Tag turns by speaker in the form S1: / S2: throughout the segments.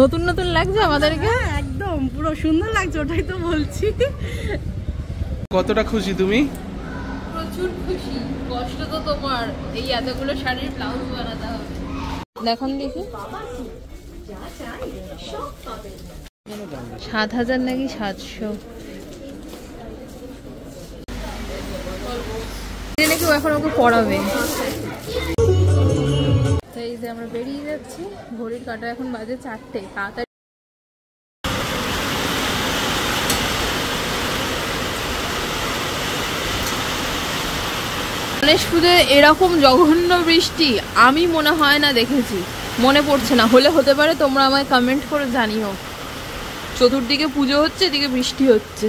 S1: নতুন নতুন লাগছে আমাদেরকে,
S2: একদম পুরো সুন্দর লাগছে, ওটাই তো বলছি।
S3: কতটা খুশি তুমি?
S1: প্রচুর খুশি। কষ্ট তো তোমার, এই এতগুলো শাড়ির ব্লাউজ বানাতে হবে। দেখুন দেখি 7,000 নাকি 700 নাকি এখন ওকে পড়াবে। এই যে আমরা বেরিয়ে যাচ্ছি, ঘড়ির কাঁটা এখন বাজে 4টে। তাড়াতাড়ি গণেশ পুজোয় এরকম জঘন্য বৃষ্টি আমি মনে হয় না দেখেছি, মনে পড়ছে না, হলে হতে পারে, তোমরা আমায় কমেন্ট করে জানিও। চতুর্দিকে পুজো হচ্ছে, এদিকে বৃষ্টি হচ্ছে।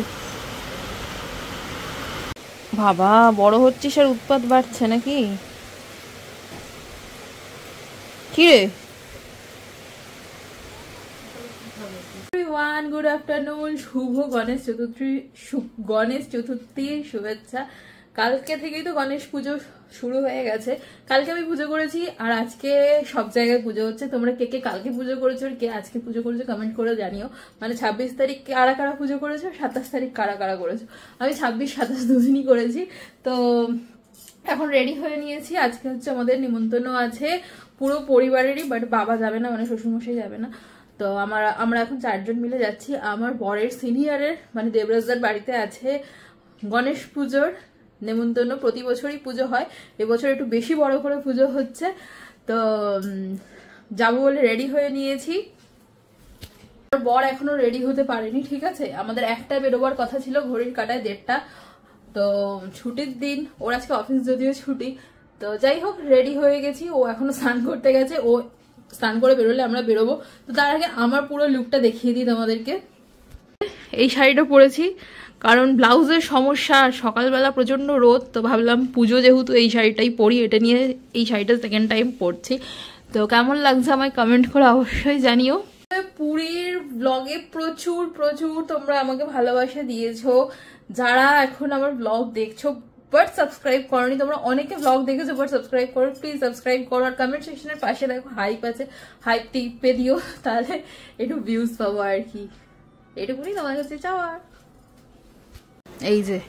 S1: বাবা বড় হচ্ছিস আর উৎপাত বাড়ছে নাকি? কিরে এভরিওয়ান, গুড আফটারনুন, শুভ গণেশ চতুর্থীর শুভেচ্ছা। কালকে থেকেই তো গণেশ পুজো শুরু হয়ে গেছে। কালকে আমি পুজো করেছি আর আজকে সব জায়গায় পুজো হচ্ছে। তোমরা কে কে কালকে পুজো করেছো আর কে আজকে পুজো করেছো কমেন্ট করে জানিও। মানে 26 তারিখ কারা কারা পুজো করেছো, 27 তারিখ কারা কারা করেছো। আমি 26-27 দুদিনই করেছি। তো এখন রেডি হয়ে নিয়েছি। আজকে হচ্ছে আমাদের নিমন্ত্রণ আছে পুরো পরিবারেরই, বাট বাবা যাবে না, মানে শ্বশুরমশাই যাবে না। তো আমরা এখন 4 জন মিলে যাচ্ছি। আমার বরের সিনিয়রের মানে দেবরাজদার বাড়িতে আছে গণেশ পুজোর নেমন্তন্ন। প্রতি বছরই পুজো হয়, এবছর একটু বেশি বড় করে পুজো হচ্ছে। তো যাবো বলে রেডি হয়ে নিয়েছি। বর এখনো রেডি হতে পারেনি, ঠিক আছে। আমাদের 1টায় বেরোবার কথা ছিল, ঘড়ির কাঁটায় 1:30। তো ছুটির দিন, ওর আজকে অফিস যদিও ছুটি। তো যাই হোক রেডি হয়ে গেছি। ও এখনো স্নান করতে গেছে, ও স্নান করে বেরোলে আমরা বেরোবো। তো তার আগে আমার পুরো লুকটা দেখিয়ে দিই তোমাদেরকে। এই শাড়িটা পরেছি কারণ ব্লাউজের সমস্যা, আর সকালবেলা প্রচন্ড রোদ, তো ভাবলাম পুজো যেহেতু এই শাড়িটাই পরি, এটা নিয়ে এই শাড়িটা সেকেন্ড টাইম পরছি। তো কেমন লাগছে আমায় কমেন্ট করে অবশ্যই জানিও। পুরীর ব্লগে প্রচুর প্রচুর তোমরা আমাকে ভালোবাসা দিয়েছো। যারা এখন আমার ব্লগ দেখছো বাট সাবস্ক্রাইব করোনি, তোমরা অনেকে ব্লগ দেখেছো বাট সাবস্ক্রাইব করো, প্লিজ সাবস্ক্রাইব করো। আর কমেন্ট সেকশনের পাশে দেখো হাইপ আছে, হাইপ টিপে দিও, তাহলে একটু ভিউজ পাবো আর কি। এটুকুনি তোমার কাছে চাওয়ার। এই যে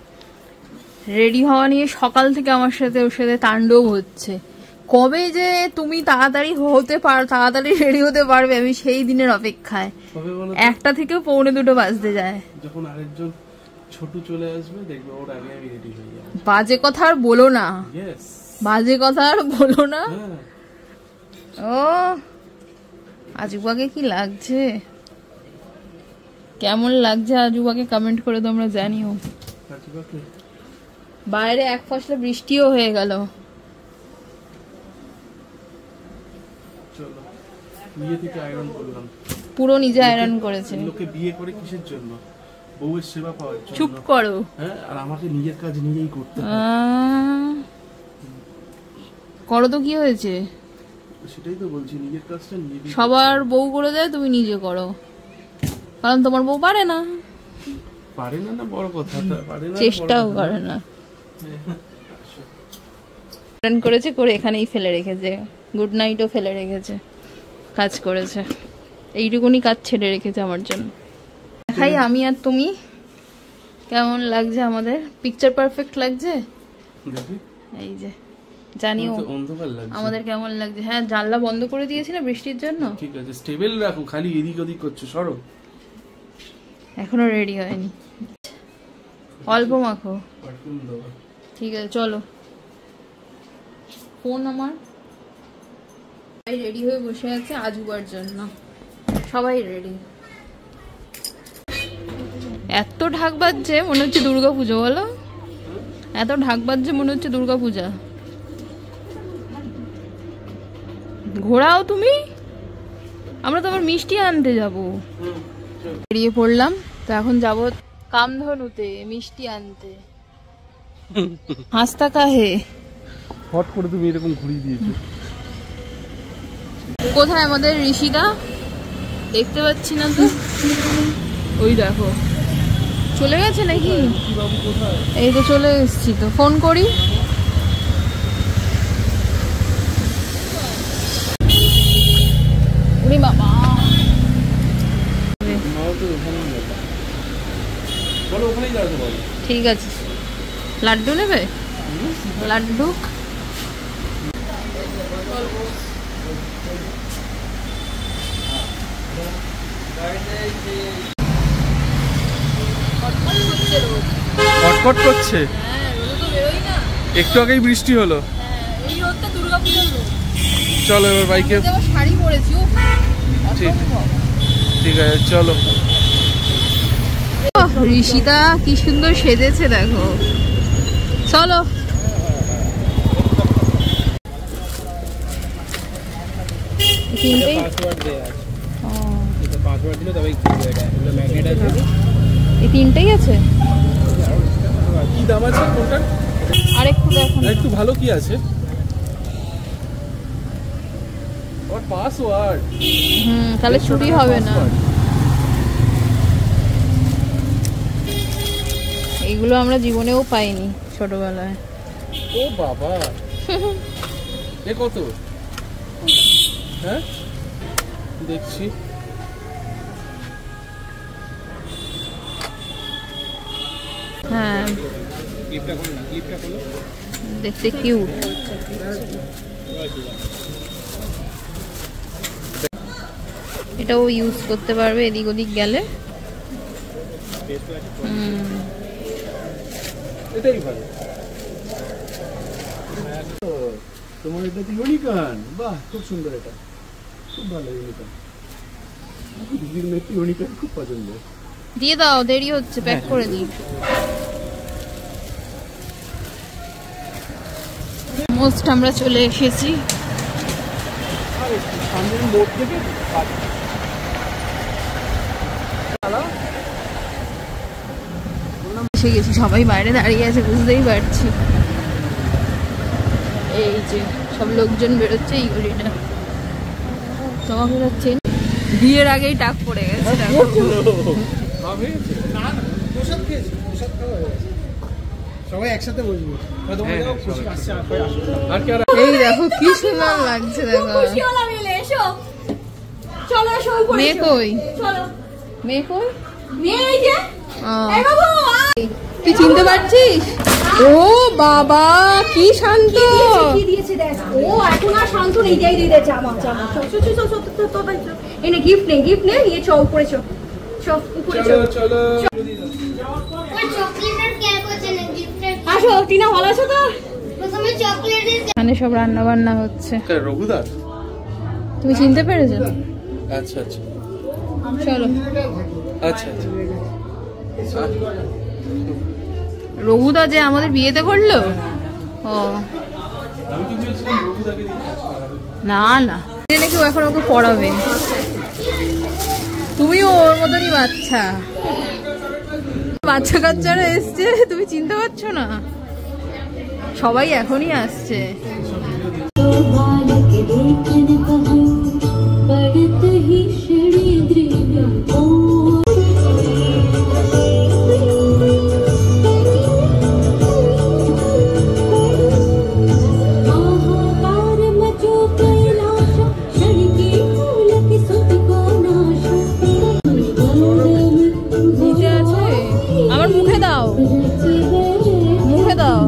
S1: রেডি হওয়া নিয়ে সকাল থেকে আমার সাথে ওর সাথে তাণ্ডব হচ্ছে। কবে যে তুমি তাড়াতাড়ি তাড়াতাড়ি রেডি হতে পারবে, আমি সেই দিনের অপেক্ষায়। 1টা থেকে 1:45 বাজতে যায়।
S3: যখন আরেকজন ছোট চলে আসবে দেখবে ওর আগে আমি রেডি হয়ে যাব।
S1: বাজে কথা আর বলো না, বাজে কথা আর বলো না। ও আজুবাকে কি লাগছে, কেমন লাগছে আজুবাকে কমেন্ট করে তোমরা জানিও। বাইরে এক ফসলা বৃষ্টিও হয়ে গেল। পুরো নিজে আয়রন করেছে।
S3: লোকে বিয়ে করে কিসের জন্য? বউয়ের সেবা পাওয়ার জন্য।
S1: চুপ করো।
S3: হ্যাঁ, আর আমাকে নিজের কাজ নিজেই করতে হয়।
S1: করো তো কি হয়েছে?
S3: সেটাই তো বলছি, নিজের কাজটা নিজেই।
S1: সবার বউ করে দেয়, তুমি নিজে করো, কারণ তোমার বউ পারে না।
S3: পারে না, না বড় কথা, পারে না,
S1: চেষ্টাও করে না। করেছে করে এখানেই ফেলে রেখেছে, গুড নাইটও ফেলে রেখেছে, কাজ করেছে, এইটুকুনি কাজ ছেড়ে রেখেছে আমার জন্য। দেখাই আমি আর তুমি কেমন লাগছে আমাদের। পিকচার পারফেক্ট লাগছে। এই যে জানিও আমাদের কেমন লাগছে। হ্যাঁ, জানলা বন্ধ করে দিয়েছি না বৃষ্টির জন্য।
S3: ঠিক আছে, স্টেবল রাখো, খালি এদিক ওদিক করছো, সরো।
S1: এখনো রেডি হয়নি, অল্প মাখো। ঠিক আছে চলো। ফোন আমার রেডি হয়ে বসে আছে আজুবার জন্য, সবাই রেডি। এত ঢাক বাজছে মনে হচ্ছে দুর্গা পুজো, বলো? এত ঢাক বাজছে মনে হচ্ছে দুর্গা পূজা। ঘোরাও তুমি, আমরা তো আবার মিষ্টি আনতে যাবো। বেরিয়ে পড়লাম, তো এখন যাবো কামধনুতে মিষ্টি আনতে। হাসতা কাহে?
S3: হট করে তুমি এরকম ঘুরিয়ে দিয়েছো।
S1: কোথায় আমাদের ঋষিদা? দেখতে পাচ্ছি না তো। ওই দেখো চলে গেছে নাকি? এই তো চলে এসছি, তো ফোন করি। বাবা
S3: যেখানেই যাবে বলো।
S1: ঠিক আছে, লাড্ডু নেবে? লাড্ডু
S3: কটকট করছে, একটু আগেই বৃষ্টি হলো। চলো এবার বাইকে।
S1: শাড়ি পরেছি,
S3: ঠিক আছে চলো।
S1: ঋষিতা কি সুন্দর সেজেছে দেখো, চলো। এই তিনটেই আছে,
S3: কি দাম আছে কোনটা?
S1: আরেকটু দেখো,
S3: একটু ভালো কি আছে? আর পাসওয়ার্ড,
S1: তাহলে চুরি হবে না। এগুলো আমরা জীবনেও পাইনি ছোটবেলায়।
S3: ও বাবা, এ কত? হ্যাঁ দেখছি।
S1: হ্যাঁ দেখতে কিউট। এটাও ইউজ করতে পারবে এদিক ওদিক গেলে।
S3: এটাই ভালো। তোমার এটা তো ইউনিকর্ন, বাহ খুব সুন্দর, এটা খুব ভালো ইউনিকর্ন। দিদির মেয়েটি ইউনিকর্ন খুব পছন্দ।
S1: দিয়ে দাও, দেরি হচ্ছে, প্যাক করে দিই। মোস্ট আমরা চলে এসেছি। এসে গেছি, সবাই বাইরে দাঁড়িয়ে আছে, বুঝতেই পারছি। এই যে সব লোকজন বেরোচ্ছে এই গলিটা। তোমাকে যাচ্ছে বিয়ের আগেই টাক পড়ে গেছে।
S3: সবাই একসাথে বসবো।
S1: এই দেখো কি সুন্দর লাগছে, দেখো। মেয়ে কই? মেয়ে কই? তুই চিনতে পারছিস? ও বাবা কি শান্ত।
S2: ও এখন আর শান্ত নেই, দিয়ে দিয়েছে আমার জামা। এনে গিফট নে, গিফট নে, নিয়ে চল উপরে চল, চল উপরে চল।
S3: চলো
S2: আসো টিনা, ভালো আছো তো?
S1: এখানে সব রান্না বান্না হচ্ছে।
S3: রঘুদাস,
S1: তুমি চিনতে পেরেছো?
S3: আচ্ছা আচ্ছা
S1: চলো।
S3: আচ্ছা আচ্ছা।
S1: রঘুদা যে আমাদের বিয়েতে করলো? ও না না, নাকি ও এখন ওকে পড়াবে। তুমিও ওর মতনই বাচ্চা, বাচ্চা কাচ্চারা এসছে, তুমি চিনতে পারছো না? সবাই এখনই আসছে। আমার মুখে দাও, মুখে দাও।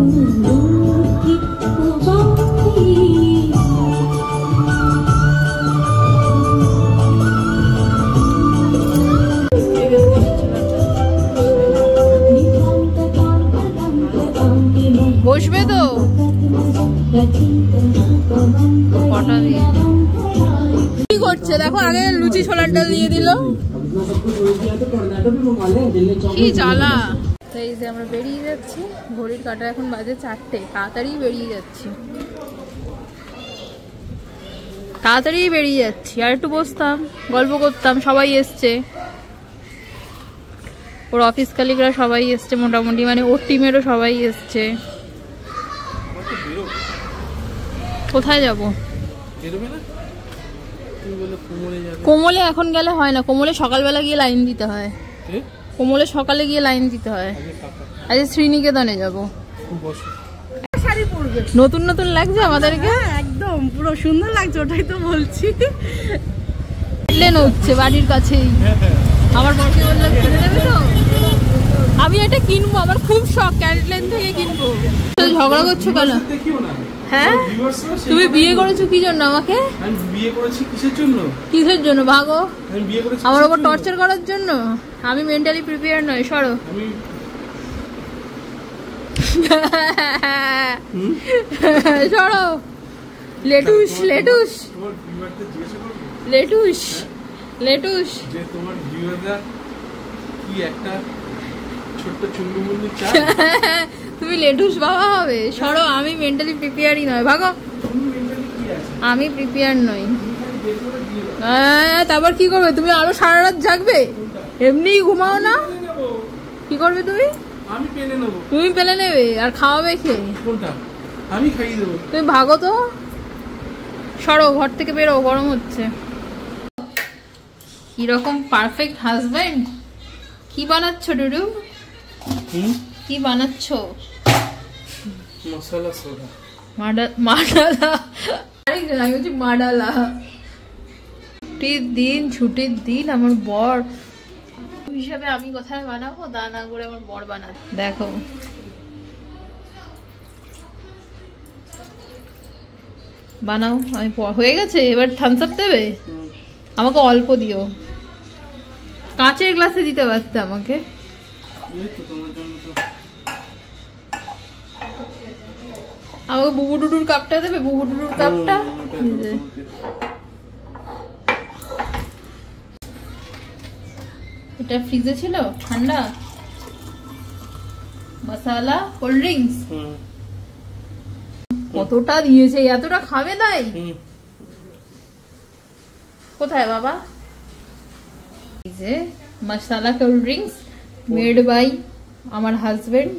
S1: বসবে তো? কি করছে দেখো, আগে লুচি ছোলার ডাল দিয়ে দিল, কি জ্বালা। এই যে আমরা বেরিয়ে যাচ্ছি, ঘড়ির কাঁটা এখন বাজে 4টে, তাড়াতাড়ি বেরিয়ে যাচ্ছি, তাড়াতাড়ি বেরিয়ে যাচ্ছি। আর একটু বসতাম, গল্প করতাম, সবাই এসছে, ওর অফিস কালিগরা সবাই এসছে মোটামুটি, মানে ওর টিমেরও সবাই এসছে। কোথায় যাবো? কোমলে এখন গেলে হয় না, কোমলে সকালবেলা গিয়ে লাইন দিতে হয়, কোমলে সকালে গিয়ে লাইন দিতে হয়। আজ শ্রীনিকেতনে যাবো। নতুন নতুন লাগছে আমাদেরকে,
S2: একদম পুরো সুন্দর লাগছে, ওটাই তো বলছি।
S1: প্লেন হচ্ছে বাড়ির কাছেই, আমার বরকে বললাম কিনে দেবে তো, আমি এটা কিনবো, আমার খুব শখ, ক্যান্টলেন থেকে কিনবো। ঝগড়া করছো কেন? হ্যাঁ তুমি বিয়ে করেছো কি জন্য আমাকে?
S3: আমি বিয়ে করেছি কিসের জন্য?
S1: কিসের জন্য ভাগো?
S3: আমি বিয়ে করেছি
S1: আমার উপর টর্চার করার জন্য? আমি মেন্টালি প্রিপেয়ার নই, সরো। সরো। Lettuce lettuce lettuce lettuce.
S3: যে তোমার ভিউয়াররা কি একটা ছোট্ট চুন্নুমুন্নি চায়।
S1: তুমি লেটুস বাবা হবে, সরো। আমি মেন্টালি প্রিপেয়ারই নয়, ভাগো। আমি প্রিপেয়ার নই। তারপর কি করবে তুমি? আরো সারা রাত জাগবে? এমনি ঘুমাও না? কি করবে তুমি?
S3: আমি পেলে নেব।
S1: তুমি পেলে নেবে আর খাওয়াবে খেয়ে?
S3: কোনটা? আমি খাইয়ে দেবো।
S1: তুমি ভাগো তো, সরো, ঘর থেকে বেরো, গরম হচ্ছে। কিরকম পারফেক্ট হাজবেন্ড। কি বানাচ্ছ ডুডু? কি বানাচ্ছ?
S3: মশলা সোডা।
S1: মাডালা। আরেকজন আমি বলছি মাডালা। ছুটির দিন আমার বর হিসাবে আমি কোথায় বানাবো? দানা করে আমার বর বানাবে। দেখো বানাও। আমি হয়ে গেছে, এবার থামস আপ দেবে? আমাকে অল্প দিও, কাঁচের গ্লাসে দিতে পারতে আমাকে। আমাকে বুবু ডুডুর কাপটা দেবে, বুবু ডুডুর কাপটা। এটা ফ্রিজে ছিল ঠান্ডা। মশলা কোল্ড ড্রিঙ্কস কতটা দিয়েছে? এতটা খাবে তাই? কোথায় বাবা? এই যে মশলা কোল্ড ড্রিঙ্কস মেড বাই আমার হাজবেন্ড।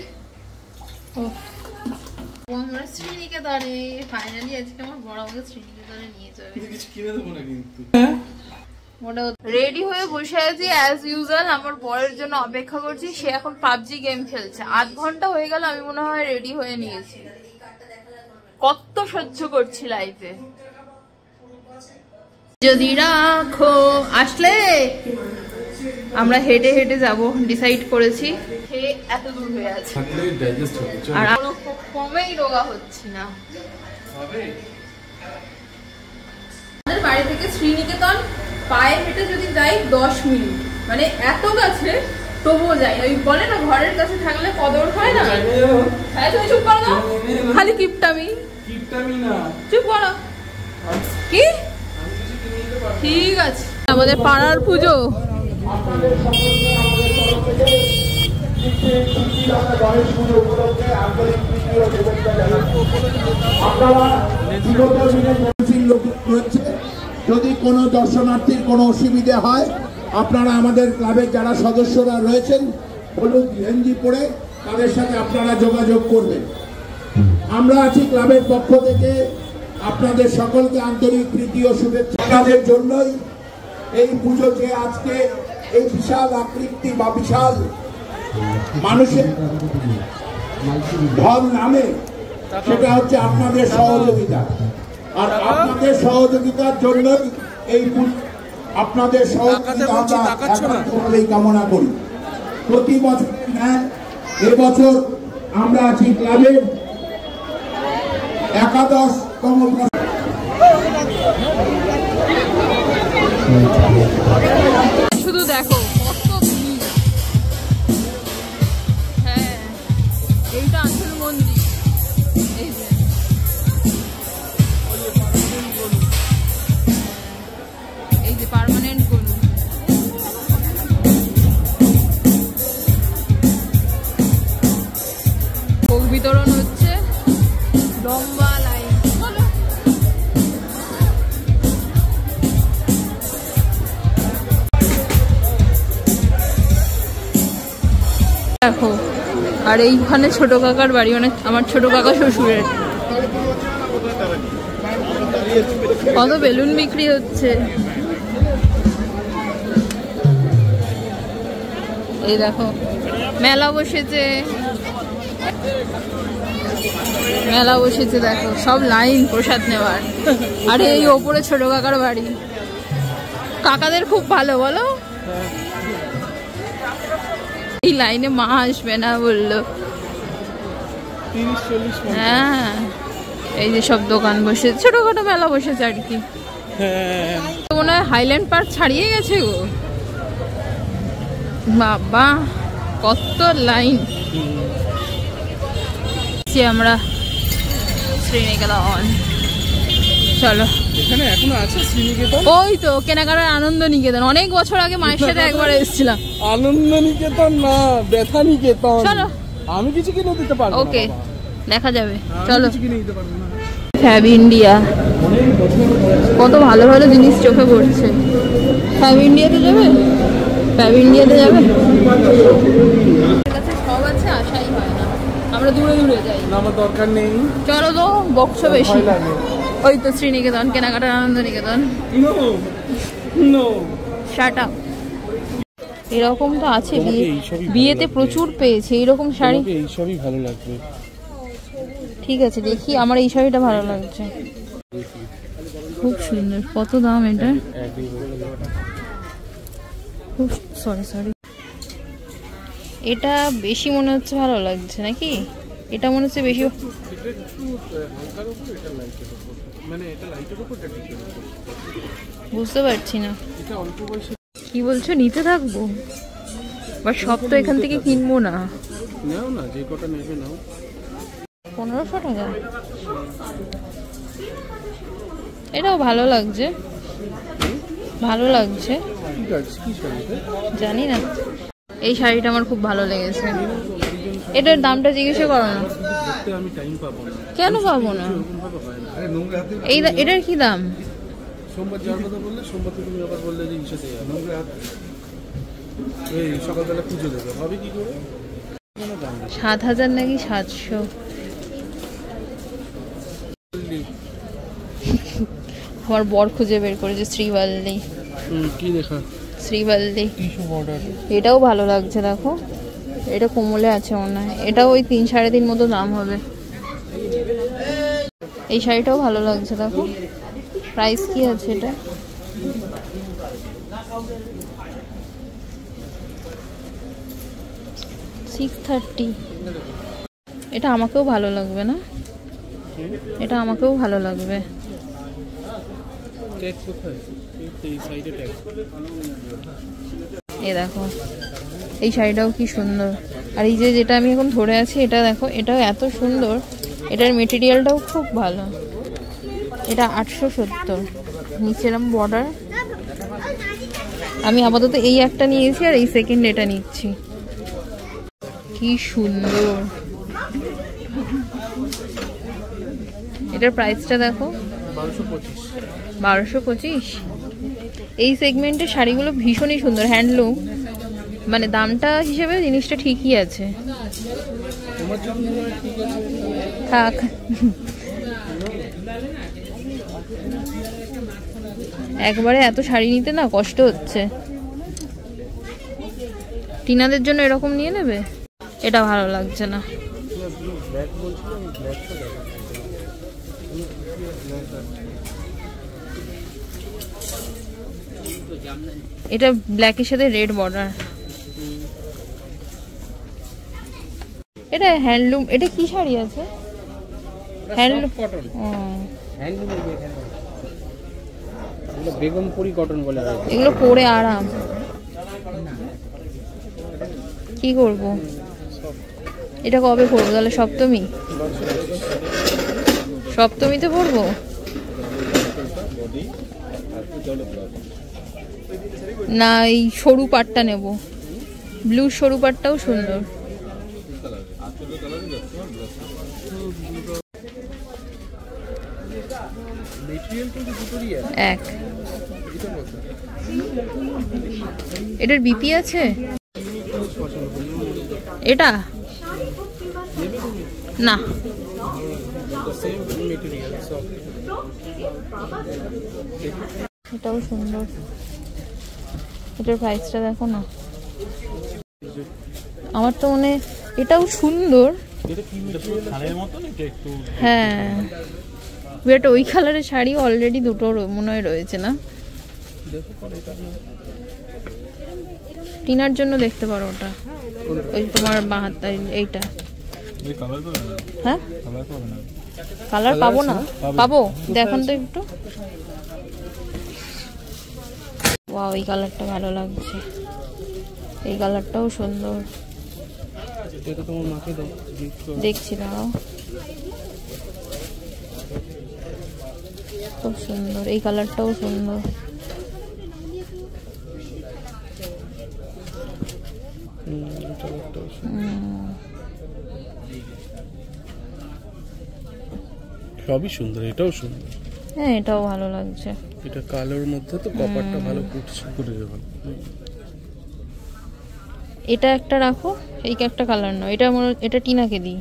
S1: আমরা শ্রীনিকেতনে ফাইনালি আজকে আমার বড় আমাকে শ্রীনিকেতনে নিয়ে যাবে।
S3: কিছু কিনে দেবো না কিন্তু।
S1: রেডি হয়ে বসে আছি অ্যাজ ইউজুয়াল। আমার বরের জন্য অপেক্ষা করছি। সে এখন পাবজি গেম খেলছে। 8 ঘন্টা হয়ে গেল, আমি মনে হয় রেডি হয়ে নিয়েছি। কত সহ্য করছি লাইফে। যদি রাখো আসলে আমরা হেঁটে হেঁটে যাব ডিসাইড করেছি। সে এত দূর হয়ে আছে আর কমেই রোগা হচ্ছি না। আমাদের বাড়ি থেকে শ্রীনিকেতন পায়ে হেঁটে যদি যাই 10 মিনিট, মানে এত কাছে তবুও যাই। ওই বলে না ঘরের কাছে থাকলে কদর হয় না। হ্যাঁ তুমি চুপ করো না, খালি কিপটামি না, চুপ করো। কি ঠিক আছে? আমাদের পাড়ার পুজো।
S4: যদি কোনো দর্শনার্থীর কোনো অসুবিধা হয়, আপনারা আমাদের ক্লাবের যারা সদস্যরা রয়েছেন হলুদ গেঞ্জি পরে তাদের সাথে আপনারা যোগাযোগ করবেন। আমরা আছি ক্লাবের পক্ষ থেকে আপনাদের সকলকে আন্তরিক প্রীতি ও শুভেচ্ছা। আপনাদের জন্যই এই পুজো যে আজকে এই বিশাল আকৃতি বা বিশাল মানুষের ঢল নামে, সেটা হচ্ছে আপনাদের সহযোগিতা। আর আপনাদের সহযোগিতার জন্যই এই আপনাদের সহযোগিতা আমরা একান্তভাবেই কামনা করি। প্রতি বছর এবছর আমরা আছি ক্লাবের 11তম।
S1: শুধু দেখো কত ভিড়। হ্যাঁ এইটা আসল মন্দির। এই যে এই যে পার্মানেন্ট গরু। ভোগ বিতরণ হচ্ছে, লম্বা লাইন। দেখো আর এইখানে ছোট কাকার বাড়ি, মানে আমার ছোট কাকা শ্বশুরের। কত বেলুন বিক্রি হচ্ছে। এই দেখো মেলা বসেছে, মেলা বসেছে দেখো, সব লাইন প্রসাদ নেওয়ার। আর এই ওপরে ছোট কাকার বাড়ি। কাকাদের খুব ভালো বলো। এই লাইনে মা আসবে না বললো।
S3: 30-40
S1: হ্যাঁ, এই যে সব দোকান বসে, ছোটখাটো মেলা বসেছে আর কি।
S3: হ্যাঁ,
S1: মনে হয় হাইল্যান্ড পার্ক ছাড়িয়ে গেছে গো। বাবা কত লাইন। আমরা শ্রীনিকেতন, চলো।
S3: এখানে এখনো আছে শ্রীনিকেতন?
S1: ওই তো কেনাকাটার আনন্দ নিকেতন, অনেক বছর আগে মায়ের সাথে একবার এসেছিলাম।
S3: আনন্দ নিকেতন না, ব্যথা নিকেতন।
S1: চলো,
S3: আমি কিছু কিনে দিতে পারবো না।
S1: ওকে, দেখা যাবে,
S3: আমি
S1: চলো।
S3: কিছু কিনে দিতে পারবো না।
S1: ফ্যাব ইন্ডিয়া, কত ভালো ভালো জিনিস চোখে পড়ছে। ফ্যাব ইন্ডিয়াতে যাবে? ফ্যাব ইন্ডিয়াতে যাবে? কাছে সব আছে, আশাই হয় না, আমরা দূরে দূরে যাই।
S3: না, আমার দরকার নেই।
S1: চলো তো, বক্স বেশি।
S3: ভয় লাগে।
S1: ওই তো শ্রীনিকেতন, কেনাকাটার আনন্দ নিকেতন।
S3: No no,
S1: shut up. এরকম তো আছে,
S3: তোমাকে এইসবই ভালো
S1: বিয়েতে
S3: লাগবে।
S1: প্রচুর পেয়েছে এইরকম শাড়ি।
S3: তোমাকে এইসবই ভালো লাগবে।
S1: ঠিক আছে, দেখি, আমার এই শাড়িটা ভালো লাগছে, খুব সুন্দর। কত দাম এটা? খুব সরি, এটা বেশি মনে হচ্ছে ভালো লাগছে নাকি? এটা মনে হচ্ছে বেশি। বুঝতে পারছি না কি বলছো। নিতে থাকবো, বাট সব তো এখান থেকে কিনবো না।
S3: নাও না, যে কটা নেবে নাও।
S1: 1500 টাকা। এটাও ভালো লাগছে, ভালো লাগছে।
S3: ঠিক আছে, কি শাড়িটা?
S1: জানি না, এই শাড়িটা আমার খুব ভালো লেগেছে। এটার দামটা জিজ্ঞাসা করো না।
S3: দেখতে আমি টাইম পাবো না।
S1: কেন পাবো না?
S3: এরকম ভাবে হয় না। আরে নোংরা হাতে
S1: এটার কি দাম?
S3: সোমবার যাওয়ার কথা বললে, সোমবার তুমি আবার বললে যে ইসে দেয় নোংরা হাতে। এই সকালবেলা পুজো দেবে, হবে কি করে?
S1: 7000 নাকি 700? আমার বর খুঁজে বের করেছে শ্রীবল্লী।
S3: কি দেখা?
S1: Srivalli
S3: tissue border.
S1: এটাও ভালো লাগছে, দেখো এটা কোমলে আছে মনে হয়। এটাও ওই 3-3.5 মতো দাম হবে। এই শাড়িটাও ভালো লাগছে, দেখো। প্রাইস কি আছে এটা? $630। এটা আমাকেও ভালো লাগবে না? এটা আমাকেও ভালো লাগবে।
S3: ট্যাগ কোথায়? এই সাইডে ট্যাগ।
S1: এই দেখো, এই শাড়িটাও কি সুন্দর। আর এই যে যেটা আমি এখন ধরে আছি, এটা দেখো, এটাও এত সুন্দর। এটার মেটেরিয়ালটাও খুব ভালো। এটা 870, নিচেরম বর্ডার। আমি আপাতত এই একটা নিয়েছি, আর এই সেকেন্ড এটা নিচ্ছি। কি সুন্দর। এটার প্রাইসটা দেখো, 1225। এই সেগমেন্টের শাড়িগুলো ভীষণই সুন্দর, হ্যান্ডলুম। মানে দামটা হিসেবে জিনিসটা ঠিকই আছে। থাক, একবারে এত শাড়ি নিতে না কষ্ট হচ্ছে। টিনাদের জন্য এরকম নিয়ে নেবে। এটা ভালো লাগছে না। এটা ব্ল্যাকের সাথে রেড বর্ডার। এটা হ্যান্ডলুম। এটা কি শাড়ি আছে? Handloom
S3: cotton.
S1: Handloom.
S3: Begumpuri cotton বলে।
S1: এগুলো পরে আরাম। কি করব? এটা কবে পরবো তাহলে? সপ্তমী? সপ্তমীতে পরবো না? এই সরু পাটটা নেব। ব্লু সরু পাটটাও সুন্দর। এক এটার বিপি আছে? এটা না, এটাও সুন্দর। এটার প্রাইসটা দেখো না। আমার তো মনে এটাও সুন্দর। হ্যাঁ, বিরাট ওই কালারের শাড়ি অলরেডি দুটো মনে হয় রয়েছে না? টিনার জন্য দেখতে পারো ওটা, ওই তোমার বাঁ হাতটা এইটা। হ্যাঁ কালার পাবো না, পাবো দেখান তো একটু। ওয়াও এই কালারটা ভালো লাগছে, এই কালারটাও সুন্দর। দেখছি দাঁড়াও, খুব সুন্দর, এই কালারটাও সুন্দর।
S3: সবই সুন্দর, এটাও সুন্দর।
S1: হ্যাঁ এটাও ভালো লাগছে।
S3: এটা কালোর মধ্যে তো কপারটা ভালো ফুটে যাবে।
S1: এটা একটা রাখো, এই একটা কালার নয়, এটা এটা টিনাকে দিই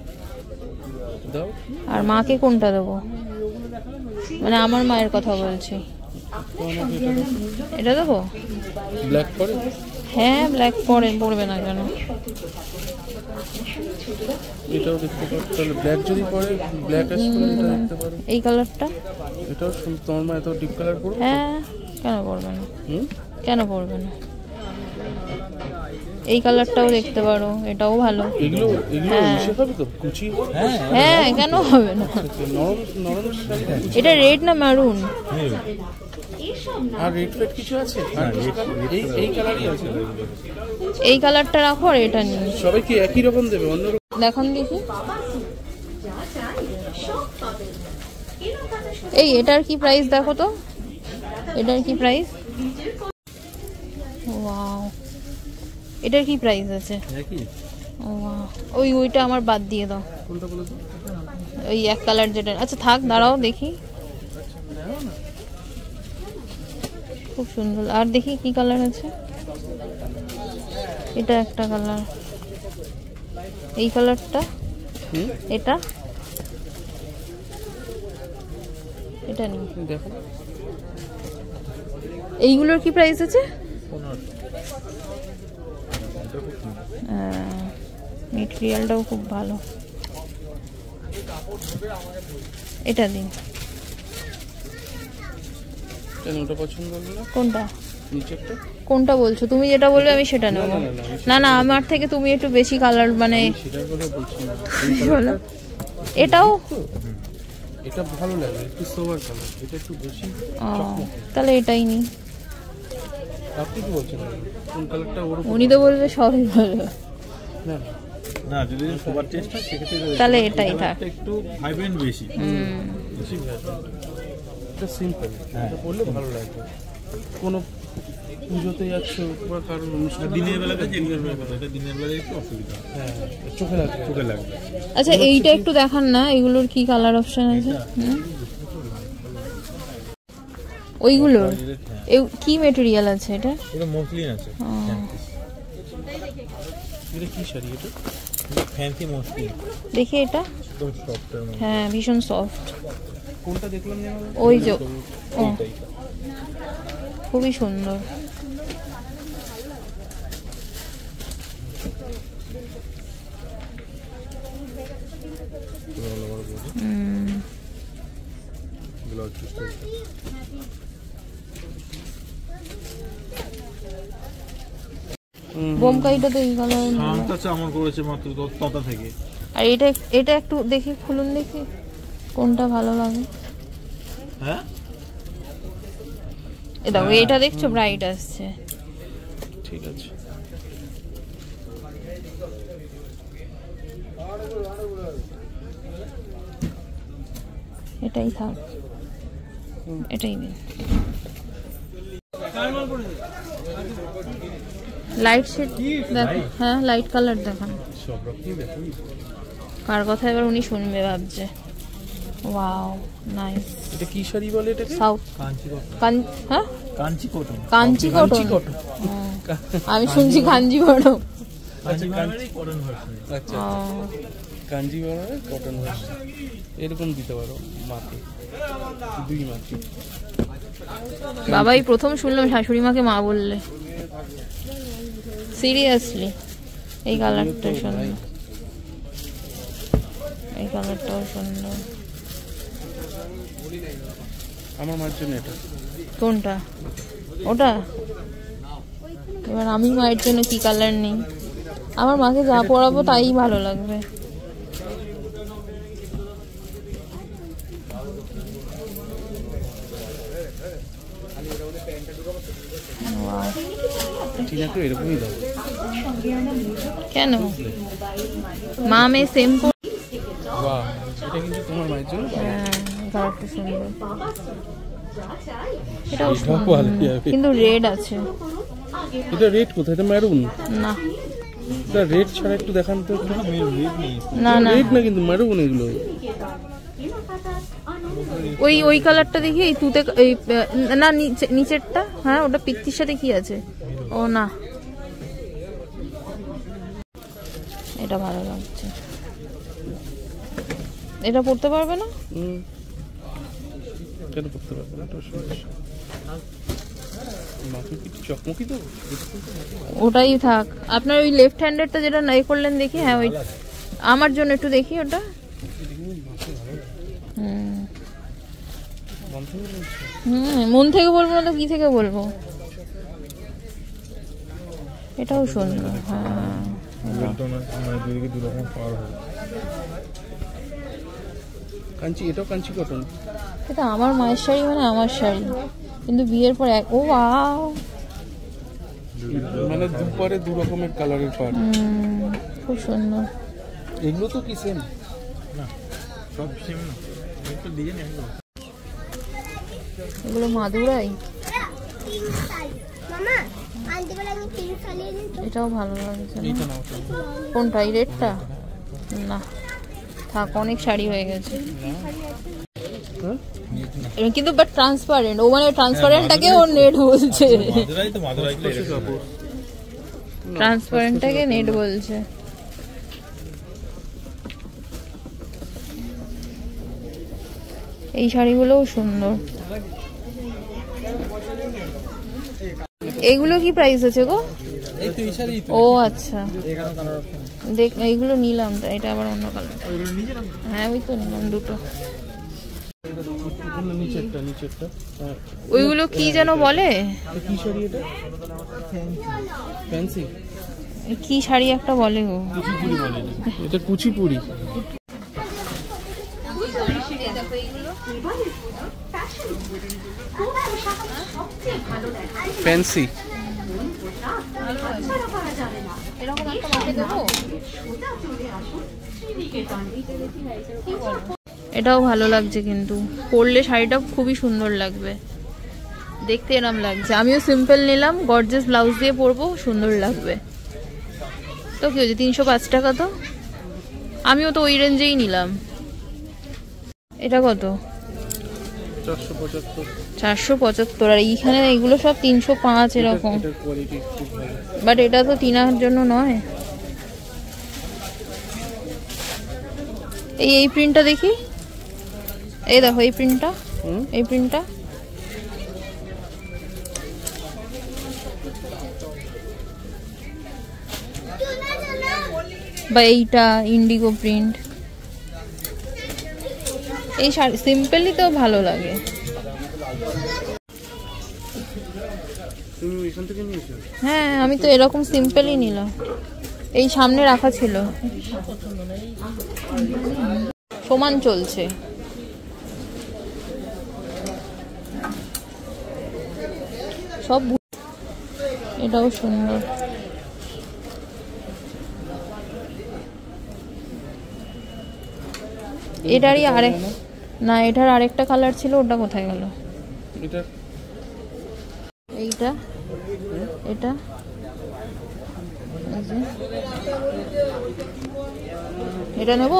S3: দাও।
S1: আর মাকে কোনটা দেবো, মানে আমার মায়ের কথা বলছি। এটা দেবো?
S3: ব্ল্যাক পরে?
S1: হ্যাঁ ব্ল্যাক পরবে না কেন?
S3: এটাও দেখতে পারো, তাহলে ব্ল্যাক যদি পরে ব্ল্যাক আসবে, এটা দেখতে পারো।
S1: এই কালারটা
S3: এটাও তোমার মা এত ডিপ কালার পরবে?
S1: হ্যাঁ কেন পরবে না, কেন পরবে না? এই কালারটাও দেখতে পারো, এটাও ভালো।
S3: এগুলো ইসে হবে তো কুচি?
S1: হ্যাঁ কেন হবে না?
S3: নরম নরম শাড়ি।
S1: এটা রেড না মারুন?
S3: আর রেড ফেড কিছু আছে? এই কালারই আছে।
S1: এই কালারটা রাখো আর এটা নিন।
S3: সবাই কি একই রকম দেবে? অন্য
S1: দেখান দেখি। এই এটার কি প্রাইস দেখো তো, এটার কি প্রাইস? ওয়াও এটার কি প্রাইস আছে? ওইটা আমার বাদ দিয়ে দাও।
S3: কোনটা বলো তো?
S1: ওই এক কালার যেটা। আচ্ছা থাক, দাঁড়াও দেখি, খুব সুন্দর। আর দেখি কি কালার আছে। এটা একটা কালার, এই কালারটা, এটা এটা নেই।
S3: দেখো
S1: এইগুলোর কি প্রাইস আছে? মেটেরিয়ালটাও খুব ভালো। এটা দিন।
S3: ওটা পছন্দ হলো না?
S1: কোনটা?
S3: নিচেরটা।
S1: কোনটা বলছো তুমি? যেটা বলবে আমি সেটা নেবো। না না আমার থেকে তুমি একটু বেশি কালার মানে
S3: সেটার কথা বলছি না।
S1: বলো। এটাও
S3: এটা ভালো লাগে, একটু সোভার কালার, এটা একটু বেশি।
S1: তাহলে এটাই নি।
S3: আপনি কি বলছেন কোন কালারটা?
S1: উনি তো বলবে সবই ভালো।
S3: না
S5: না যদি সোভার টেস্ট হয় সেক্ষেত্রে
S1: তাহলে এটাই থাক,
S5: একটু ভাইব্রেন্ট বেশি।
S3: বেশি ভাইব্রেন্ট, এটা সিম্পল, এটা পরলে ভালো লাগবে। কোনো পুজোতে যাচ্ছ বা কারোর অনুষ্ঠান,
S5: দিনের বেলাতে দিনের বেলা, এটা দিনের বেলায় একটু অসুবিধা।
S3: হ্যাঁ চোখে লাগবে,
S5: চোখে লাগবে।
S1: আচ্ছা এইটা একটু দেখান না, এগুলোর কি কালার অপশন আছে? ওইগুলোর কি মেটেরিয়াল আছে? এটা
S5: এটা মসলিন আছে।
S3: এটা কি শাড়ি? এটা
S5: ফ্যান্সি মসলিন।
S1: দেখি এটা,
S5: একদম সফট।
S1: হ্যাঁ ভীষণ সফট।
S3: কোনটা দেখলাম যেন?
S1: ওই যে খুবই সুন্দর। বোমকাইটা তো এই কালার।
S5: শান্ত চামড় করেছে মাত্র ততা থেকে।
S1: আর এটা এটা একটু দেখি, খুলুন দেখি কোনটা ভালো লাগে।
S5: হ্যাঁ
S1: এ দেখো এটা দেখছো ব্রাইট আসছে।
S3: ঠিক আছে।
S1: এটাই থাক, এটাই দিন। লাইট শেড দেখো, হ্যাঁ লাইট কালার দেখান।
S3: সব রকমই দেখুন,
S1: কার কথা এবার উনি শুনবে ভাবছে। Wow nice.
S3: এটা কি শাড়ি বলে এটাকে?
S1: সাউথ হ্যাঁ
S5: কাঞ্চি কটন।
S1: কাঞ্চি কটন। আমি শুনছি কাঞ্জি কটন।
S3: আচ্ছা
S5: কটন ভার্সন।
S3: আচ্ছা কাঞ্জিভারম কটন ভার্সন এরকম দিতে পারো মাকে, দুই মাকে।
S1: বাবাই প্রথম শুনলাম শাশুড়ি মাকে মা বললে, সিরিয়াসলি। এই কালারটা সুন্দর, এই কালারটাও সুন্দর।
S3: আমার মার জন্য এটা।
S1: কোনটা? ওটা এবার আমি মায়ের জন্য কি কালার নেই, আমার মাকে যা পরাবো তাই ভালো লাগবে। কেন মা মেয়ে সেম? কালারটা সুন্দর, এটাও সুন্দর কিন্তু রেড আছে।
S3: এটা রেড কোথায়? এটা মেরুন
S1: না,
S3: এটা রেড ছাড়া একটু দেখান তো।
S1: না না
S3: রেড না কিন্তু মেরুন এগুলো।
S1: ওই কালারটা দেখি, এই তুতে এই না নিচেরটা, হ্যাঁ ওটা পিত্তির সাথে কি আছে? ও না, এটা ভালো লাগছে। এটা পড়তে পারবে না?
S3: কেন পড়তে পারবে না? চকমকি তো,
S1: ওটাই থাক। আপনার ওই লেফট হ্যান্ডেরটা যেটা নাই করলেন দেখি। হ্যাঁ ওই আমার জন্য একটু দেখি ওটা। মন থেকে বলবো না তো কি থেকে বলবো? এটাও সুন্দর। হ্যাঁ
S3: কাঞ্চি, এটাও কাঞ্চি কটন।
S1: এটা আমার মায়ের শাড়ি, মানে আমার শাড়ি, কিন্তু বিয়ের পর ও ওয়াও,
S3: মানে দুপারে দু রকমের কালারের পাড়,
S1: খুব সুন্দর।
S3: এগুলো তো কি সেম?
S5: না সব সেম না, একটা ডিজাইন একদম।
S1: এগুলো মাদুরাই। এটাও ভালো লাগছে। কোনটা? এই রেডটা? না থাক, অনেক শাড়ি হয়ে গেছে। কিন্তু বাট ট্রান্সপারেন্ট, ও মানে ট্রান্সপারেন্টটাকে ও নেট বলছে, ট্রান্সপারেন্টটাকে নেট বলছে। এই শাড়িগুলোও সুন্দর। এগুলো কি প্রাইস আছে গো? ও আচ্ছা, দেখ এইগুলো নিলাম, এটা আবার অন্য কালার। হ্যাঁ ওই তো নিলাম দুটো। ওইগুলো কি যেন বলে?
S3: কি শাড়ি এটা? ফ্যান্সি
S1: কি শাড়ি একটা বলে গো?
S3: এটা কুচিপুরি। ফ্যান্সি
S1: এরকম একটা মাকে দেবো। এটাও ভালো লাগছে, কিন্তু পরলে শাড়িটা খুবই সুন্দর লাগবে দেখতে, এরম লাগছে। আমিও সিম্পল নিলাম, গর্জিয়াস ব্লাউজ দিয়ে পরবো, সুন্দর লাগবে। তো কি হয়েছে, 305 টাকা তো, আমিও তো ওই রেঞ্জেই নিলাম। এটা কত? 475। আর এইখানে এগুলো সব 305 এরকম, বাট এটা তো তিনার জন্য নয়। এই প্রিন্টটা দেখি, এই দেখো এই প্রিন্টটা, এই প্রিন্টটা বা এইটা ইন্ডিগো প্রিন্ট। এই শাড়ি সিম্পলি তো ভালো লাগে। হ্যাঁ আমি তো এরকম সিম্পলই নিলাম, এই সামনে রাখা ছিল। সমান চলছে। সব এটাও সুন্দর। এটারই আরেক না, এটার আরেকটা কালার ছিল, ওটা কোথায় গেল? এইটা, এটা এটা নেব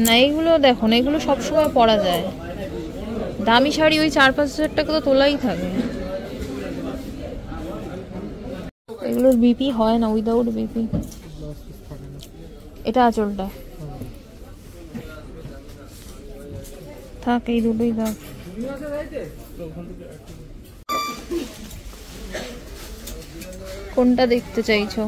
S1: না? এইগুলো দেখো না, এগুলো সবসময় পরা যায়। দামি শাড়ি ওই 4-5 হাজার টাকা তো তোলাই থাকে। এগুলোর বিপি হয় না, উইদাউট বিপি। এটা আঁচলটা থাক, এই দুটোই থাক। কোনটা দেখতে চাইছো?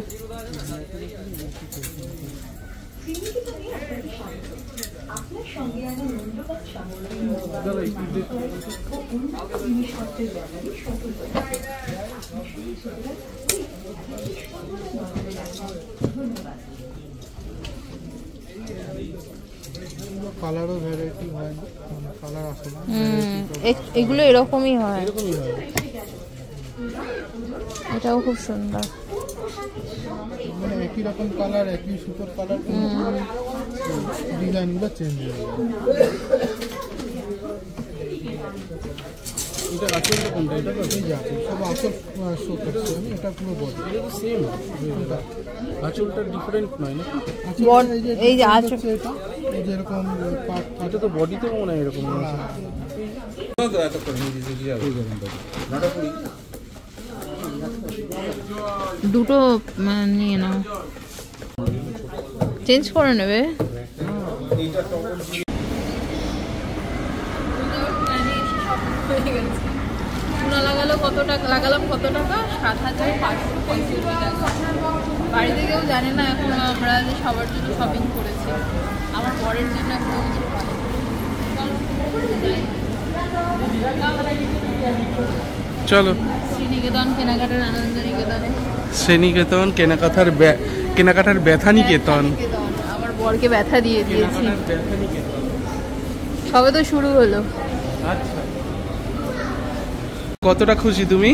S5: কালারও ভ্যারাইটি হয় না, কালার আসে না,
S1: এগুলো এরকমই হয়,
S5: এরকমই হয়।
S1: এটাও খুব সুন্দর।
S5: মানে একই রকম কালার, একই সুতোর কালার, ডিজাইনগুলো চেঞ্জ হয়ে যায়। এটা আসলটা কোনটা? এটা তো এই যে আসল, সব আসল শো করছে, এটা পুরো বডি, এটা তো সেম। আঁচলটা ডিফারেন্ট নয় না?
S1: এই যে আঁচল,
S5: এটা এই যে এরকম পার্ট, এটা তো বডিতে মনে হয় এরকম আছে।
S1: দুটো নিয়ে নাও, চেঞ্জ করে নেবে। লাগালো কত টাকা, লাগালাম কত টাকা? 7,565 টাকা। বাড়িতে কেউ জানে না এখন আমরা যে সবার জন্য শপিং করেছি, আমার বরের জন্য একটা কিছু পাইনি।
S6: চলো
S1: শ্রীনিকেতন কেনাকাটার আনন্দ নিকেতনে,
S6: শ্রীনিকেতন কেনাকাটার ব্যথা নিকেতন।
S1: আমার বরকে ব্যথা দিয়ে দিয়েছি, সবে তো শুরু হলো।
S6: আচ্ছা, কতটা খুশি তুমি?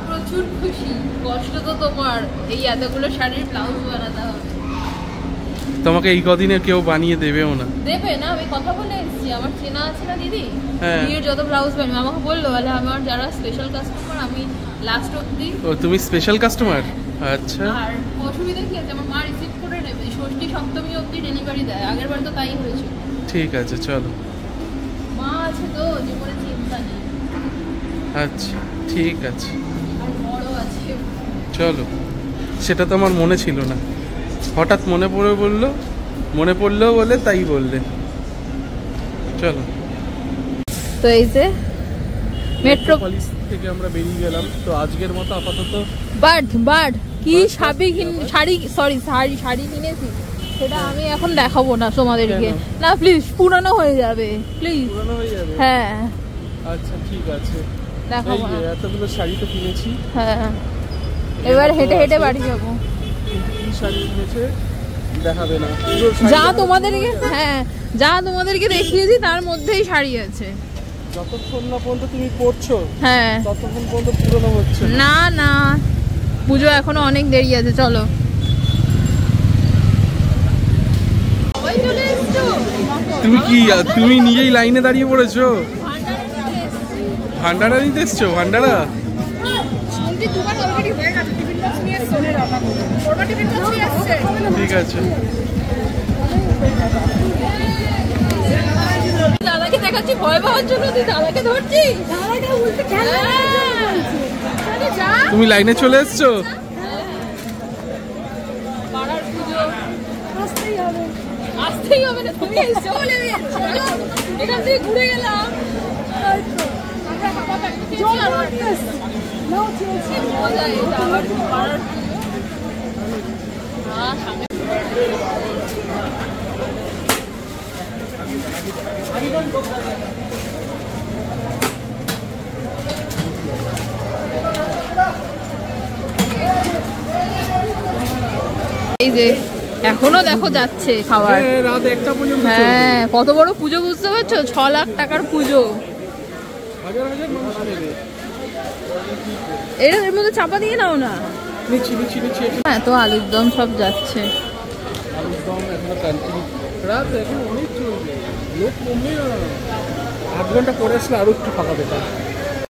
S1: প্রচুর খুশি। কষ্ট তো তোমার, এই এতগুলো শাড়ির ব্লাউজ বানাতে হবে।
S6: তোমাকে এই কদিনে কেউ বানিয়ে দেবেও না।
S1: দেবে না, আমি কথা বলে এসেছি, আমার চেনা আছে না দিদি,
S6: হ্যাঁ।
S1: বিয়ের যত ব্লাউজ বানিয়ে আমাকে বললো, বলে আমার যারা স্পেশাল কাস্টমার আমি লাস্ট অব্দি।
S6: ও তুমি স্পেশাল কাস্টমার? আচ্ছা,
S1: আর অসুবিধা কি আছে, আমার মা রিসিভ করে নেবে, ষষ্ঠী সপ্তমী অব্দি ডেলিভারি দেয়, আগের বার তো তাই হয়েছিল।
S6: ঠিক আছে চলো।
S1: মা আছে তো, যে কোনো চিন্তা নেই।
S6: আচ্ছা ঠিক আছে
S1: আর বড় আছে।
S6: চলো। সেটা তো আমার মনে ছিল না, হঠাৎ মনে পড়লো বলে তাই বললে। চলো।
S1: তো এই যে মেট্রো
S6: কলেজ থেকে আমরা বেরিয়ে গেলাম, তো আজকের মতো আপাতত
S1: বার্ড কি শাড়ি কিনেছি, সেটা আমি এখন দেখাবো না তোমাদেরকে। না প্লিজ, পুরানো হয়ে যাবে প্লিজ।
S6: পুরনো হয়ে যাবে।
S1: হ্যাঁ
S6: আচ্ছা ঠিক আছে,
S1: দেখাবো না।
S6: এতগুলো শাড়ি তো কিনেছি।
S1: হ্যাঁ, এবার হেঁটে হেঁটে বাড়ি যাবো।
S6: কি শাড়ি কিনেছে দেখাবে না?
S1: যা তোমাদেরকে দেখিয়েছি তার মধ্যেই শাড়ি আছে।
S6: যতক্ষণ না পর্যন্ত তুমি পড়ছো,
S1: হ্যাঁ,
S6: ততক্ষণ পর্যন্ত পুরনো হচ্ছে
S1: না না, পুজো এখনো অনেক দেরি আছে। চলো।
S6: তুমি নিজেই লাইনে দাঁড়িয়ে পড়েছো? ভান্ডারা নিতে এসছো? ভান্ডারা ঠিক আছে।
S1: দাদাকে দেখাচ্ছি ভয় পাওয়ার জন্য, তুই দাদাকে ধরছিস।
S6: তুমি লাইনে চলে এসছো?
S1: পাড়ার পুজো আসতেই হবে না, তুমি এসছো বলে চলো এখান থেকে ঘুরে গেলাম। মজা, এটা আবার পাড়ার এই যে এখনো দেখো যাচ্ছে খাবার।
S6: রাত 1টা পর্যন্ত।
S1: হ্যাঁ, কত বড় পুজো বুঝতে পারছো? 6 লাখ টাকার পুজো।
S6: হাজার হাজার মানুষ নেবে।
S1: এর মধ্যে চাপা দিয়ে নাও না।
S6: নিচ্ছি।
S1: হ্যাঁ, তো আলুর দম সব যাচ্ছে।
S6: আলুর দম এখনো কন্টিনিউ, রাত এখন অনেক চলবে, লোক কমবে না। 8 ঘন্টা পরে আসলে আরো একটু ফাঁকা পেতাম।